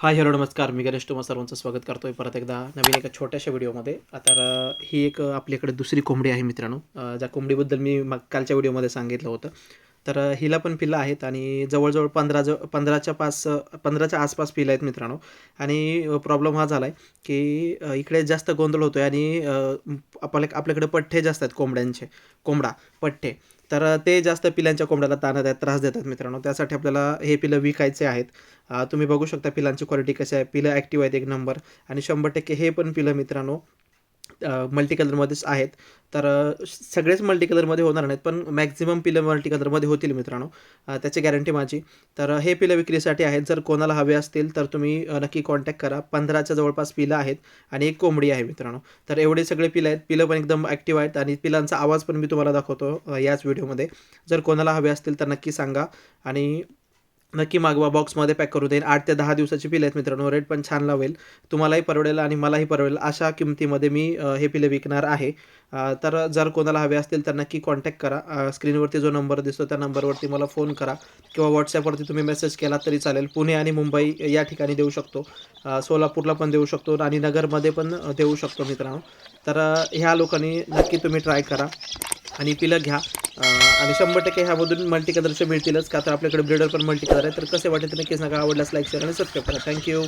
Hi hello नमस्कार. मी गणेश तुम्हा सर्वांचं स्वागत करतोय परत एकदा नवीन एका छोट्याशा व्हिडिओमध्ये. तर ही एक आपल्याकडे दुसरी कोंबडी आहे मित्रांनो. ज्या कोंबडीबद्दल मी कालच्या व्हिडिओमध्ये सांगितलं होतं. तर हिला पण पिल्लं आहेत आणि जवळ-जवळ 15च्या आसपास पिल्लं आहेत मित्रांनो. आणि प्रॉब्लेम हा झाला आहे की इकडे जास्त गोंधळ होतोय आणि आपल्याकडे पठ्ठे जास्त आहेत कोंबड्यांचे. पठ्ठे. तर ते जास्त पिल्लांच्या कोंबड्याला ताणत आहेत, त्रास देतात मित्रांनो. त्यासाठी आपल्याला हे पिल्लं विकायचे आहेत. तुम्ही बघू शकता पिलांची क्वालिटी कशी आहे. पिलं ॲक्टिव्ह आहेत एक नंबर आणि 100% हे पण पिलं मित्रांनो मल्टी कलरमध्येच आहेत. तर सगळेच मल्टी कलरमध्ये होणार नाहीत, पण मॅक्सिमम पिलं मल्टी कलरमध्ये होतील मित्रांनो. त्याची गॅरंटी माझी. तर हे पिलं विक्रीसाठी आहेत. जर कोणाला हवे असतील तर तुम्ही नक्की कॉन्टॅक्ट करा. 15च्या जवळपास पिलं आहेत आणि एक कोंबडी आहे मित्रांनो. तर एवढे सगळे पिलं आहेत. पिलं पण एकदम ॲक्टिव्ह आहेत आणि पिलांचा आवाज पण मी तुम्हाला दाखवतो याच व्हिडिओमध्ये. जर कोणाला हवे असतील तर नक्की सांगा आणि नक्की मागवा. बॉक्समध्ये पॅक करू देईन. 8 ते 10 दिवसाची पिलं आहेत मित्रांनो. रेट पण छान लावेल. तुम्हालाही परवडेल आणि मलाही परवडेल अशा किमतीमध्ये मी हे पिलं विकणार आहे. तर जर कोणाला हवे असतील तर नक्की कॉन्टॅक्ट करा. स्क्रीनवरती जो नंबर दिसतो त्या नंबरवरती मला फोन करा किंवा WhatsAppवरती तुम्ही मेसेज केला तरी चालेल. पुणे आणि मुंबई या ठिकाणी देऊ शकतो. सोलापूरला पण देऊ शकतो आणि नगरमध्ये पण देऊ शकतो मित्रांनो. तर ह्या लोकांनी नक्की तुम्ही ट्राय करा आणि पिलं घ्या. आणि 100% ह्यामधून मल्टी कलरचे मिळतीलच का तर आपल्याकडे ब्रीडर पण मल्टी कलर आहे. तर कसे वाटेल तर नक्कीच सांगा. आवडल्यास लाईक शेअर आणि सबस्क्राईब करा. थँक्यू.